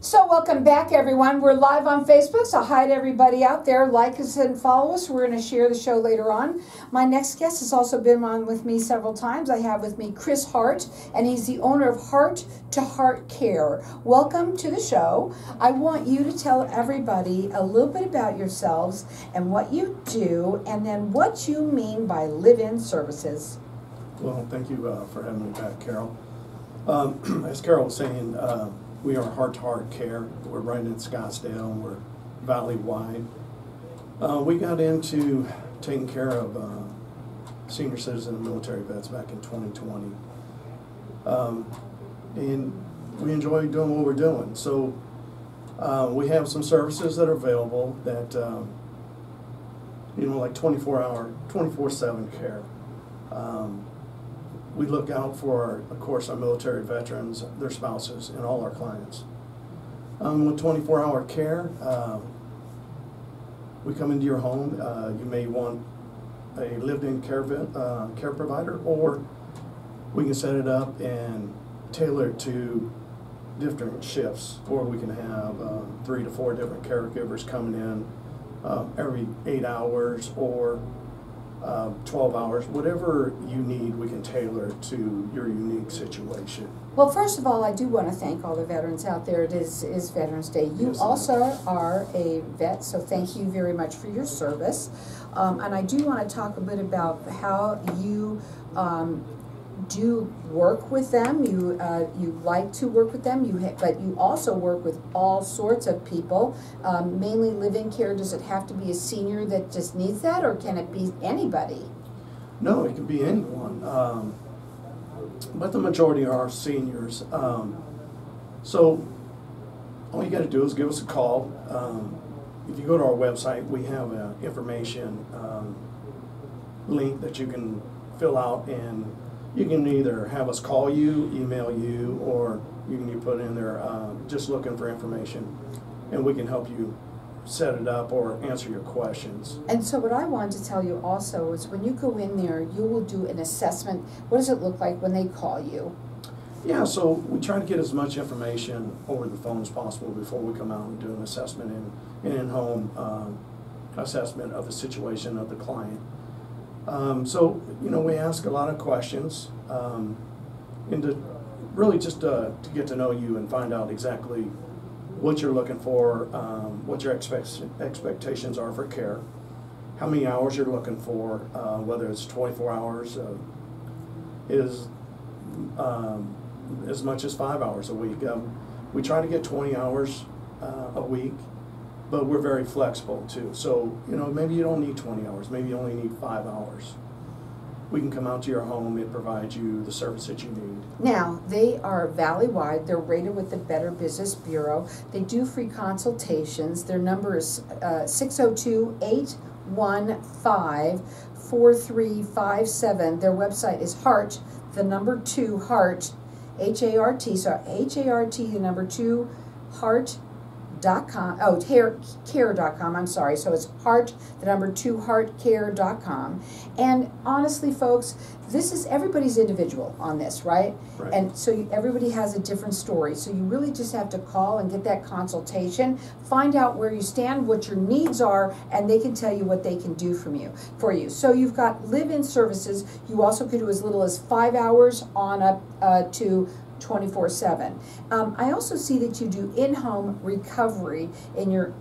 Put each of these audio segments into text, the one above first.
So welcome back, everyone. We're live on Facebook, so hi to everybody out there. Like us and follow us. We're going to share the show later on. My next guest has also been on with me several times. I have with me Chris Hart, and he's the owner of Hart2Hart Care. Welcome to the show. I want you to tell everybody a little bit about yourselves and what you do, and then what you mean by live-in services. Well, thank you for having me back, Carol. As Carol was saying, we are Hart2Hart Care. We're right in Scottsdale, and we're valley-wide. We got into taking care of senior citizen and military vets back in 2020. And we enjoy doing what we're doing. So we have some services that are available that, like 24-hour, 24/7 care. We look out for, of course, our military veterans, their spouses, and all our clients. With 24-hour care, we come into your home. You may want a lived-in care provider, or we can set it up and tailor it to different shifts, or we can have 3 to 4 different caregivers coming in every 8 hours, or 12 hours, whatever you need, we can tailor to your unique situation. Well, first of all, I do want to thank all the veterans out there. It is Veterans Day. You yes, also are a vet, so thank you very much for your service. And I do want to talk a bit about how you do work with them. You like to work with them, but you also work with all sorts of people, mainly live-in care. Does it have to be a senior that just needs that, or can it be anybody? No, it can be anyone, but the majority are seniors. So all you got to do is give us a call. If you go to our website, we have an information link that you can fill out, and you can either have us call you, email you, or you can put in there just looking for information, and we can help you set it up or answer your questions. And so what I wanted to tell you also is when you go in there, you will do an assessment. What does it look like when they call you? Yeah, so we try to get as much information over the phone as possible before we come out and do an assessment and in-home assessment of the situation of the client. So, we ask a lot of questions, and to really just to get to know you and find out exactly what you're looking for, what your expectations are for care, how many hours you're looking for, whether it's 24 hours, is as much as 5 hours a week. We try to get 20 hours a week, but we're very flexible too. So, maybe you don't need 20 hours, maybe you only need 5 hours. We can come out to your home and provide you the service that you need. Now, they are valley-wide. They're rated with the Better Business Bureau. They do free consultations. Their number is 602-815-4357. Their website is Hart, the number 2, Hart, H-A-R-T, so H-A-R-T, the number 2, Hart.com, care.com, I'm sorry. So it's Hart, the number 2, HartCare.com. And honestly, folks, everybody's individual on this, right? Right. And so everybody has a different story. So you really just have to call and get that consultation, find out where you stand, what your needs are, and they can tell you what they can do for you. So you've got live-in services. You also could do as little as 5 hours on up to 24/7. I also see that you do in-home recovery in your,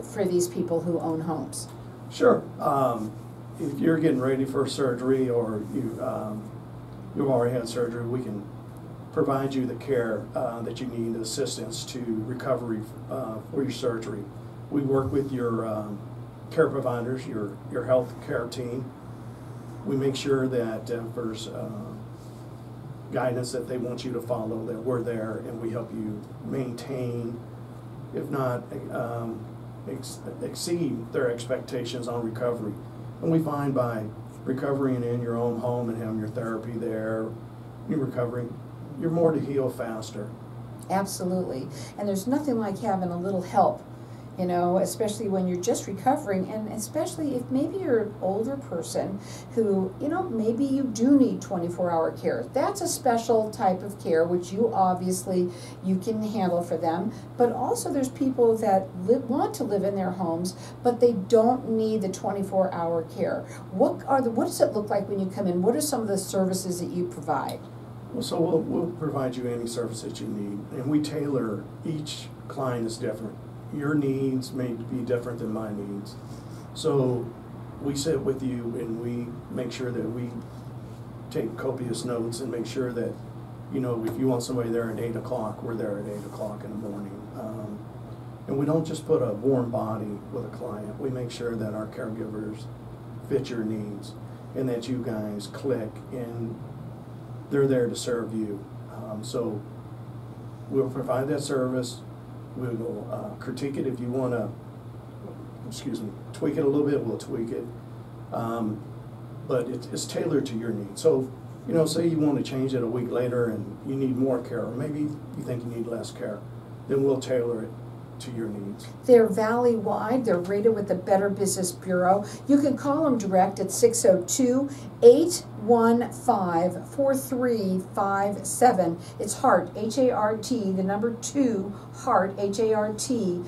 for these people who own homes. Sure. If you're getting ready for surgery, or you've already had surgery, we can provide you the care that you need, assistance to recovery for your surgery. We work with your care providers, your health care team. We make sure that if there's guidance that they want you to follow, that we're there, and we help you maintain, if not exceed their expectations on recovery. And we find by recovering in your own home and having your therapy there, you're recovering, you're more to heal faster. Absolutely. And there's nothing like having a little help You know, especially when you're just recovering, and especially if maybe you're an older person who, you know, maybe you do need 24-hour care. That's a special type of care, which you can handle for them. But also there's people that want to live in their homes, but they don't need the 24-hour care. What does it look like when you come in? What are some of the services that you provide? Well, so we'll provide you any service that you need, and we tailor, each client is different. Your needs may be different than my needs. So we sit with you and we make sure that we take copious notes and make sure that, you know, if you want somebody there at 8 o'clock, we're there at 8 o'clock in the morning. And we don't just put a warm body with a client. We make sure that our caregivers fit your needs and that you guys click and they're there to serve you. So we'll provide that service. We will critique it if you want to, tweak it a little bit, we'll tweak it. But it's tailored to your needs. So, you know, say you want to change it a week later and you need more care, or maybe you think you need less care, then we'll tailor it to your needs. They're valley-wide. They're rated with the Better Business Bureau. You can call them direct at 602-815-4357. It's Hart, H-A-R-T, the number 2, Hart, H-A-R-T,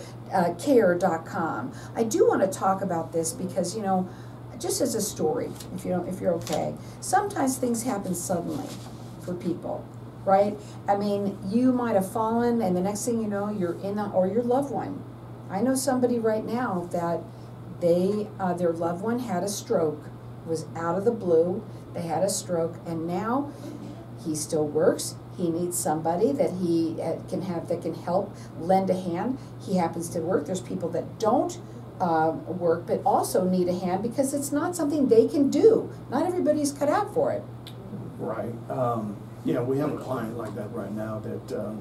care.com. I do want to talk about this because, you know, just as a story, if you're okay, sometimes things happen suddenly for people. Right? I mean, you might have fallen, and the next thing you know, you're or your loved one. I know somebody right now that their loved one had a stroke. It was out of the blue. They had a stroke, and now he still works. He needs somebody that he can help lend a hand. He happens to work. There's people that don't work, but also need a hand because it's not something they can do. Not everybody's cut out for it. Right. Yeah, we have a client like that right now that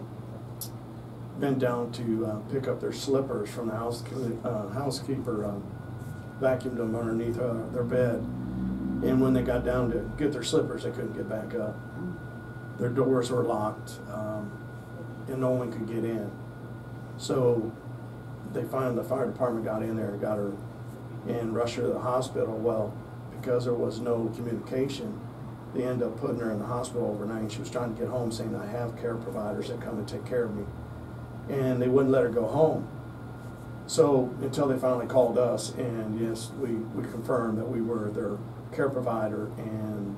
bent down to pick up their slippers from the housekeeper vacuumed them underneath their bed. And when they got down to get their slippers, they couldn't get back up. Their doors were locked, and no one could get in. So the fire department got in there and got her and rushed her to the hospital. Well, because there was no communication, they ended up putting her in the hospital overnight. She was trying to get home, saying, I have care providers that come and take care of me. And they wouldn't let her go home. So until they finally called us, and yes, we confirmed that we were their care provider, and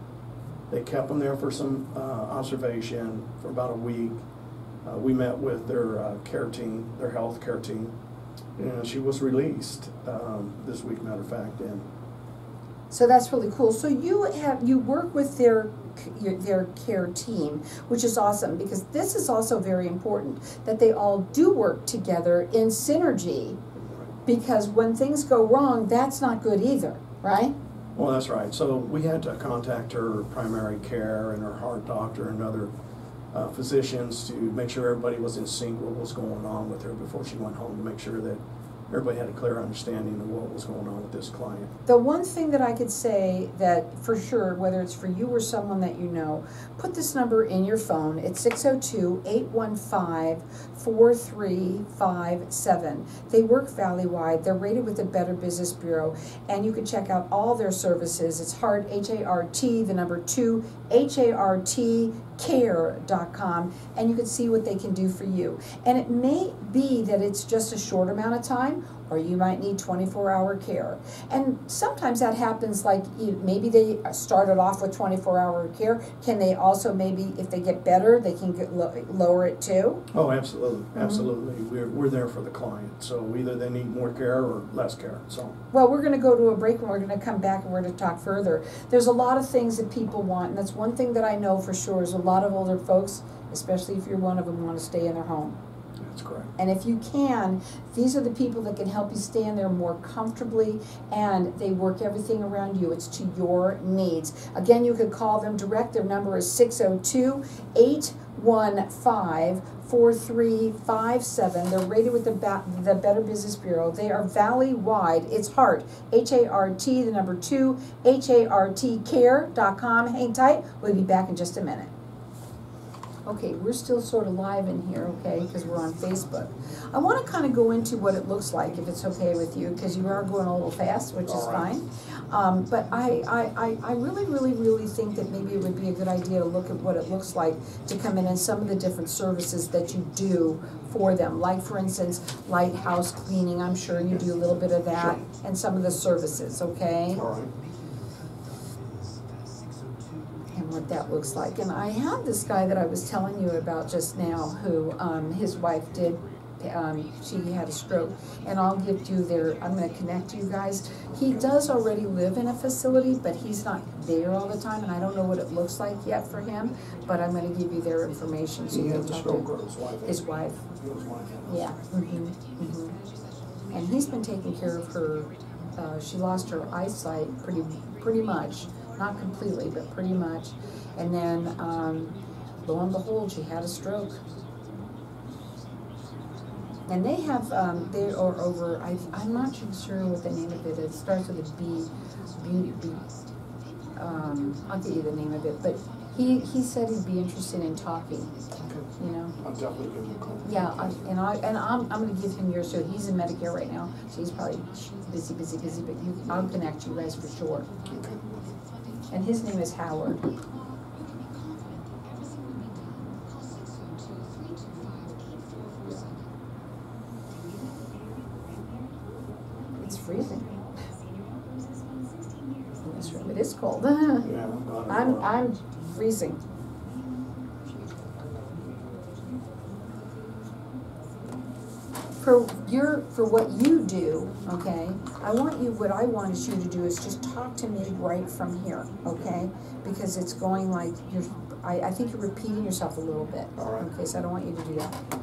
they kept them there for some observation for about a week. We met with their care team, their health care team, and she was released this week, matter of fact. And so that's really cool. So you work with their care team, which is awesome, because this is also very important that they all do work together in synergy, because when things go wrong, that's not good either, right? Well, that's right. So we had to contact her primary care and her heart doctor and other physicians to make sure everybody was in sync with what was going on with her before she went home, to make sure that everybody had a clear understanding of what was going on with this client. The one thing that I could say that for sure, whether it's for you or someone that you know, put this number in your phone. It's 602-815-4357. They work valley-wide. They're rated with the Better Business Bureau, and you can check out all their services. It's Hart, H-A-R-T, the number 2, H-A-R-T, care.com, and you can see what they can do for you. And it may be that it's just a short amount of time, or you might need 24-hour care. And sometimes that happens, like maybe they started off with 24-hour care. Can they also, maybe if they get better, they can lower it too? Oh, absolutely, absolutely. We're there for the client. So either they need more care or less care. So. Well, we're going to go to a break, and we're going to come back and we're going to talk further. There's a lot of things that people want, and that's one thing that I know for sure is a lot of older folks, especially if you're one of them, want to stay in their home. That's correct. And if you can, these are the people that can help you stay in there more comfortably, and they work everything around you. It's to your needs. Again, you could call them direct. Their number is 602-815-4357. They're rated with the Better Business Bureau. They are valley-wide. It's Hart, H-A-R-T, the number 2, H-A-R-T, care.com. Hang tight. We'll be back in just a minute. Okay, we're still sort of live in here, okay, because we're on Facebook. I want to kind of go into what it looks like, if it's okay with you, because you are going a little fast, which is fine. But I really think that maybe it would be a good idea to look at what it looks like to come in and some of the different services that you do for them. Like, for instance, light house cleaning, I'm sure you do a little bit of that, and some of the services, okay? All right. And what that looks like. And I have this guy that I was telling you about just now who his wife did, she had a stroke. And I'll give you their, I'm going to connect you guys. He does already live in a facility, but he's not there all the time, and I don't know what it looks like yet for him, but I'm going to give you their information. So He you had can the talk stroke to or his wife? his wife. His wife. Yeah. And he's been taking care of her. She lost her eyesight pretty much. Not completely, but pretty much. And then, lo and behold, she had a stroke. And they have, they are over, I'm not sure what the name of it is. It starts with a B, I'll get you the name of it. But he said he'd be interested in talking, you know. I'll definitely give him a call. Yeah, I'm going to give him yours, so he's in Medicare right now. So he's probably busy, but I'll connect you guys for sure. Okay. And his name is Howard. It's freezing in this room. It is cold. Yeah, I'm freezing. For what you do, okay, what I want you to do is just talk to me right from here, okay? Because it's going like, I think you're repeating yourself a little bit. All right. Okay, so I don't want you to do that.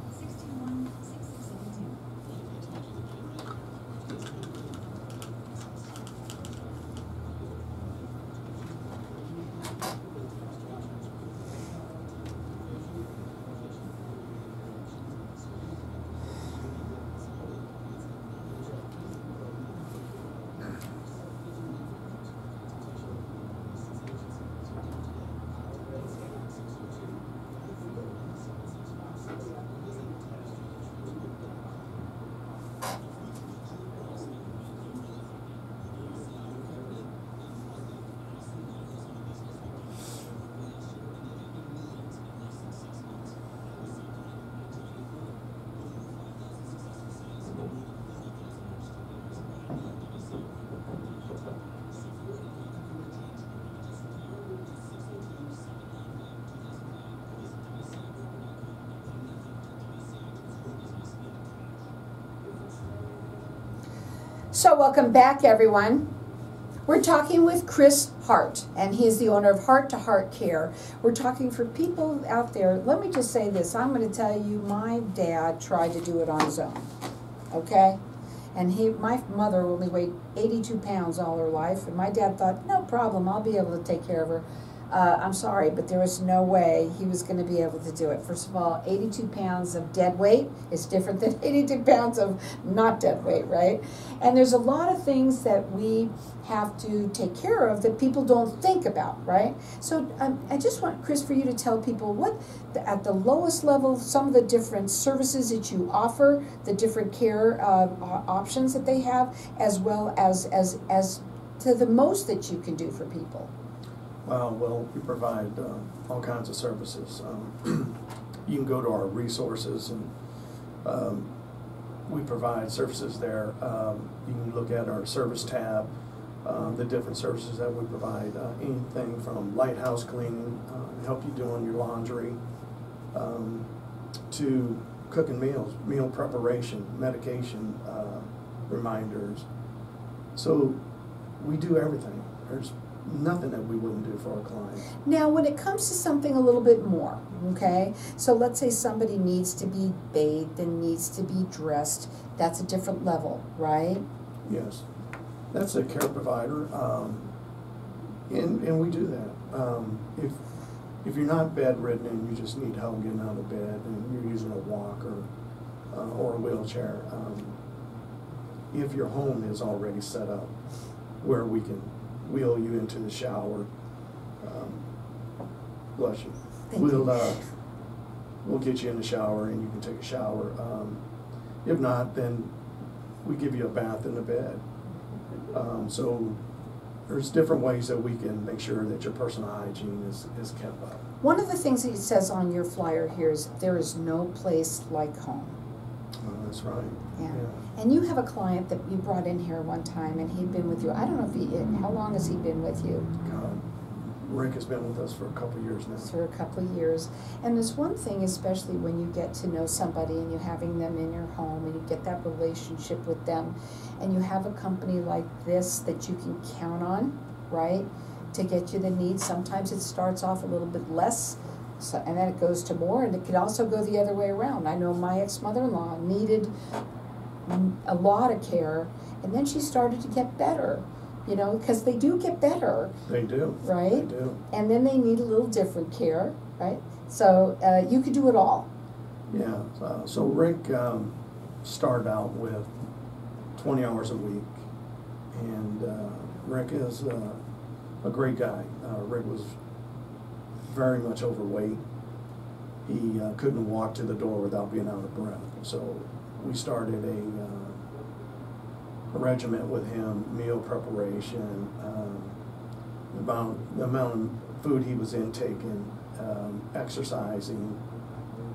So welcome back, everyone. We're talking with Chris Hart, and he's the owner of Hart2Hart Care. We're talking for people out there. Let me just say this. I'm going to tell you, my dad tried to do it on his own, okay? And my mother only weighed 82 pounds all her life, and my dad thought, no problem, I'll be able to take care of her. I'm sorry, but there was no way he was going to be able to do it. First of all, 82 pounds of dead weight is different than 82 pounds of not dead weight, right? And there's a lot of things that we have to take care of that people don't think about, right? So I just want, Chris, for you to tell people what, at the lowest level, some of the different services that you offer, the different care options that they have, as well as to the most that you can do for people. Well, we provide all kinds of services. You can go to our resources, and we provide services there. You can look at our service tab, the different services that we provide, anything from light house cleaning, help you doing your laundry, to cooking meals, meal preparation, medication, reminders. So we do everything. There's nothing that we wouldn't do for our clients. Now, when it comes to something a little bit more, okay, so let's say somebody needs to be bathed and needs to be dressed, that's a different level, right? Yes, that's a care provider, and we do that. If you're not bedridden and you just need help getting out of bed and you're using a walker or a wheelchair, if your home is already set up where we can wheel you into the shower, bless you. we'll get you in the shower and you can take a shower. If not, then we give you a bath in the bed. So there's different ways that we can make sure that your personal hygiene is kept up. One of the things that it says on your flyer here is there is no place like home. That's right. Yeah. Yeah. And you have a client that you brought in here one time, and he'd been with you. I don't know if how long has he been with you? God, Rick has been with us for a couple of years now. For a couple of years. And there's one thing, especially when you get to know somebody and you're having them in your home and you get that relationship with them, and you have a company like this that you can count on, right, to get you the needs. Sometimes it starts off a little bit less, and then it goes to more, and it could also go the other way around. I know my ex-mother-in-law needed a lot of care, and then she started to get better, you know, because they do get better. They do. Right? They do. And then they need a little different care, right? So you could do it all. Yeah. So Rick started out with 20 hours a week, and Rick is a great guy. Rick was very much overweight. He couldn't walk to the door without being out of breath. So we started a regimen with him, meal preparation, the amount of food he was intaking, exercising.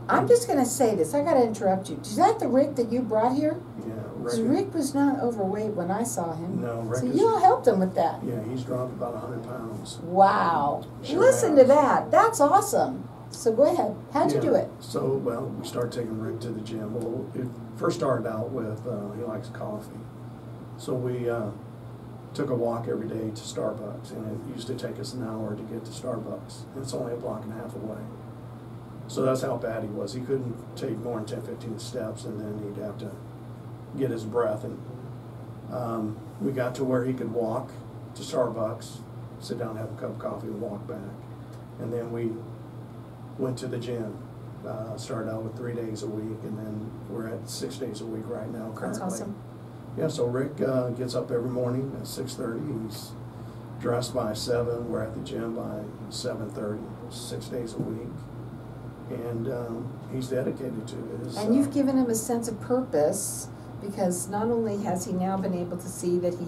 I'm just going to say this. I got to interrupt you. Is that the Rick that you brought here? Yeah, Rick was not overweight when I saw him. No, Rick so is, you all helped him with that. Yeah, he's dropped about 100 pounds. Wow. Sure Listen has. to that. That's awesome. So go ahead. How'd you do it? So, well, we started taking Rick to the gym. Well, it first started out with he likes coffee. So we took a walk every day to Starbucks, and it used to take us an hour to get to Starbucks. And it's only a block and a half away. So that's how bad he was. He couldn't take more than 10, 15 steps, and then he'd have to get his breath. And we got to where he could walk to Starbucks, sit down, have a cup of coffee, and walk back. And then we went to the gym. Started out with 3 days a week, and then we're at 6 days a week right now currently. That's awesome. Yeah, so Rick gets up every morning at 6:30. He's dressed by 7. We're at the gym by 7:30, 6 days a week. And he's dedicated to it. And you've given him a sense of purpose, because not only has he now been able to see that he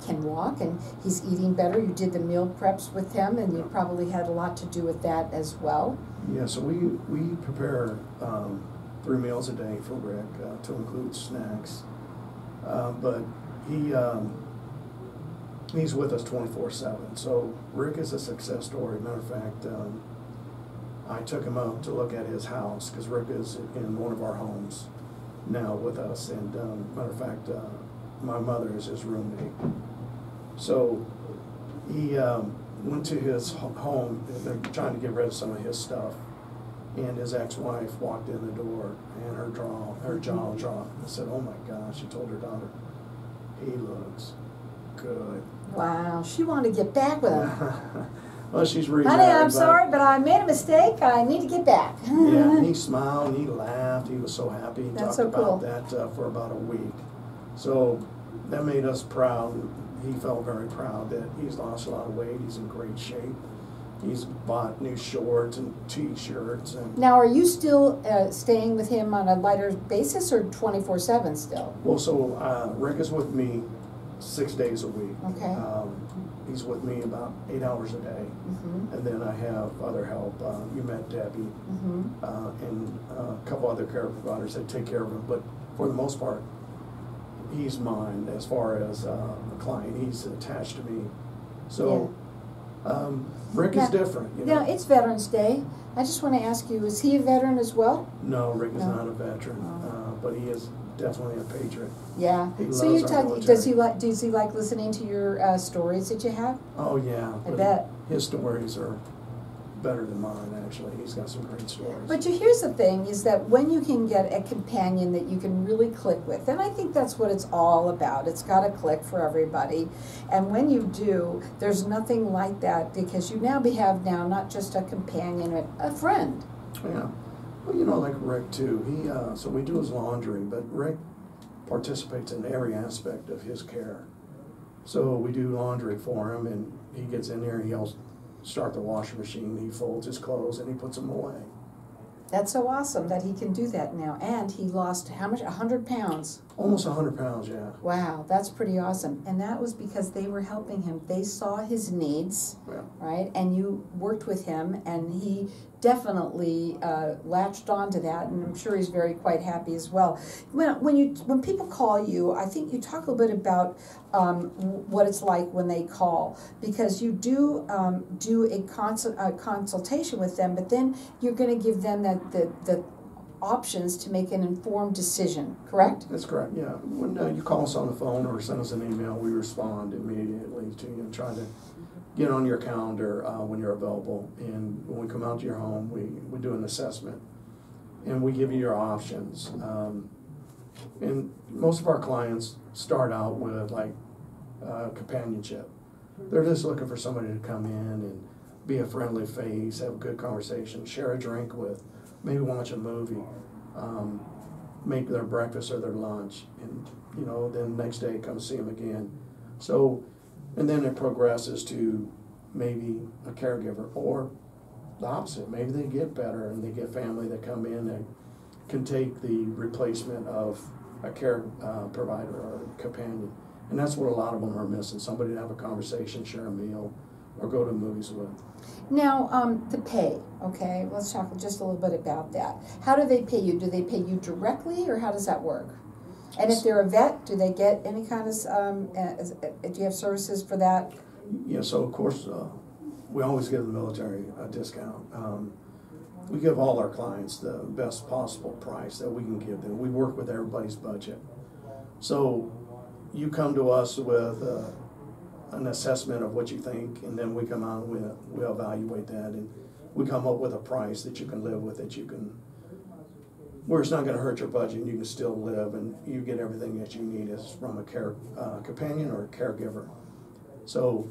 can walk and he's eating better, you did the meal preps with him, and you probably had a lot to do with that as well. Yeah, so we prepare 3 meals a day for Rick, to include snacks. But he's with us 24/7. So Rick is a success story. Matter of fact, I took him up to look at his house, because Rick is in one of our homes now with us. And matter of fact, my mother is his roommate. So he went to his home. They're trying to get rid of some of his stuff. And his ex-wife walked in the door, and her jaw dropped. I said, "Oh my gosh," she told her daughter, "He looks good." Wow, she wanted to get back with him. Well, she's reading. Honey, I'm sorry, but I made a mistake. I need to get back. Yeah, and he smiled and he laughed. He was so happy. He That's talked so cool. about that for about a week. So that made us proud. He felt very proud that he's lost a lot of weight. He's in great shape. He's bought new shorts and T-shirts. And Now, are you still staying with him on a lighter basis, or 24/7 still? well, so Rick is with me 6 days a week. Okay. He's with me about 8 hours a day. Mm-hmm. And then I have other help. You met Debbie, Mm-hmm. and a couple other care providers that take care of him. But for the most part, he's mine as far as a client. He's attached to me. So Rick is different. You know? Now, it's Veterans Day. I just want to ask you, is he a veteran as well? No, Rick is No. not a veteran, but he is definitely a patriot. Yeah. He So loves you our tell, military. does he like listening to your stories that you have? Oh yeah, I but bet. his stories are better than mine. Actually, he's got some great stories. But here's the thing, is that when you can get a companion that you can really click with, and I think that's what it's all about. It's got to click for everybody. And when you do, there's nothing like that, because you now have not just a companion, but a friend. Yeah. Well, you know, like Rick too. He so we do his laundry, but Rick participates in every aspect of his care. So we do laundry for him, and he gets in there and he'll start the washing machine. He folds his clothes and he puts them away. That's so awesome that he can do that now. And he lost how much? 100 pounds. Almost 100 pounds, yeah. Wow, that's pretty awesome. And that was because they were helping him. They saw his needs, Yeah. right? And you worked with him, and he definitely latched onto that, and I'm sure he's quite happy as well. When people call you, I think you talk a little bit about what it's like when they call, because you do a consultation with them, but then you're going to give them the options to make an informed decision, correct? That's correct, yeah. When you call us on the phone or send us an email, we respond immediately to you and try to get on your calendar when you're available. And when we come out to your home, we do an assessment and we give you your options. And most of our clients start out with like companionship. They're just looking for somebody to come in and be a friendly face, have a good conversation, share a drink with, maybe watch a movie, make their breakfast or their lunch, and then the next day come see them again. So, and then it progresses to maybe a caregiver, or the opposite. Maybe they get better and they get family that come in that can take the replacement of a care provider or companion. And that's what a lot of them are missing, somebody to have a conversation, share a meal, or go to movies with. Now, the pay, okay, let's talk just a little bit about that. How do they pay you? Do they pay you directly, or how does that work? And if they're a vet, do they get any kind of, do you have services for that? Yeah, so of course, we always give the military a discount. We give all our clients the best possible price that we can give them. We work with everybody's budget. So you come to us with an assessment of what you think, and then we come out and we evaluate that, and we come up with a price that you can live with, that you can, where it's not going to hurt your budget, and you can still live, and you get everything that you need as from a care companion or a caregiver. So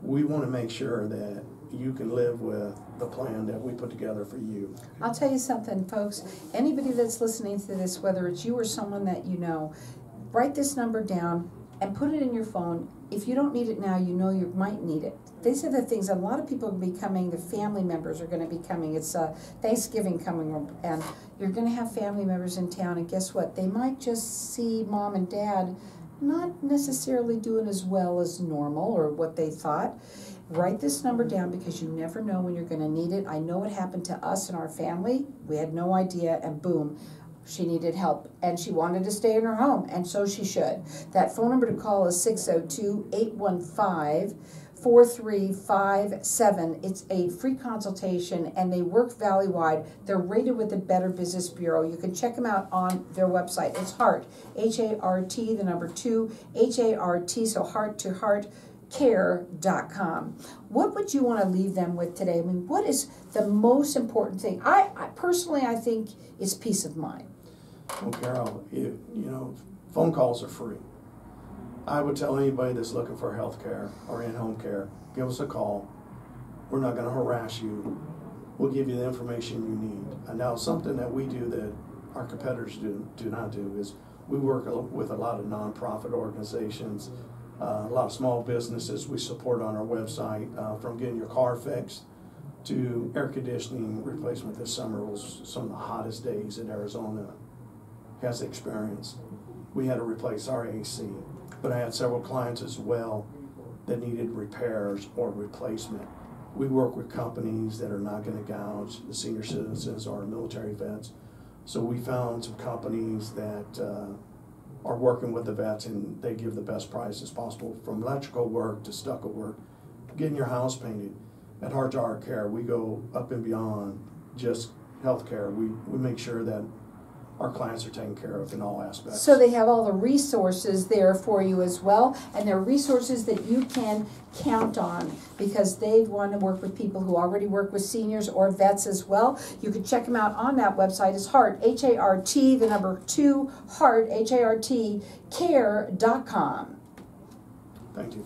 we want to make sure that you can live with the plan that we put together for you. I'll tell you something, folks. Anybody that's listening to this, whether it's you or someone that you know, write this number down and put it in your phone. If you don't need it now, you know you might need it. These are the things. A lot of people will be coming. The family members are going to be coming. It's Thanksgiving coming up, and you're going to have family members in town. And guess what? They might just see mom and dad not necessarily doing as well as normal or what they thought. Write this number down, because you never know when you're going to need it. I know it happened to us and our family. We had no idea, and boom, she needed help, and she wanted to stay in her home, and so she should. That phone number to call is 602-815-4357. It's a free consultation, and they work valley-wide. They're rated with the Better Business Bureau. You can check them out on their website. It's Hart, H-A-R-T, the number 2, H-A-R-T, so Hart2Hart Care.com. What would you want to leave them with today? I mean, what is the most important thing? I personally, I think it's peace of mind. Well, Carol, phone calls are free. I would tell anybody that's looking for health care or in-home care, give us a call. We're not going to harass you. We'll give you the information you need. And now, something that we do that our competitors do not do is we work with a lot of nonprofit organizations, a lot of small businesses we support on our website, from getting your car fixed to air conditioning replacement. This summer was some of the hottest days in Arizona has experienced. We had to replace our AC, but I had several clients as well that needed repairs or replacement. We work with companies that are not going to gouge the senior citizens or military vets. So we found some companies that are working with the vets, and they give the best prices possible, from electrical work to stucco work, getting your house painted. At Hart2Hart Care, we go up and beyond just health care. We make sure that our clients are taken care of in all aspects. So they have all the resources there for you as well, and they're resources that you can count on, because they want to work with people who already work with seniors or vets as well. You can check them out on that website. It's Hart, H-A-R-T, the number 2, Hart, H-A-R-T, care.com. Thank you.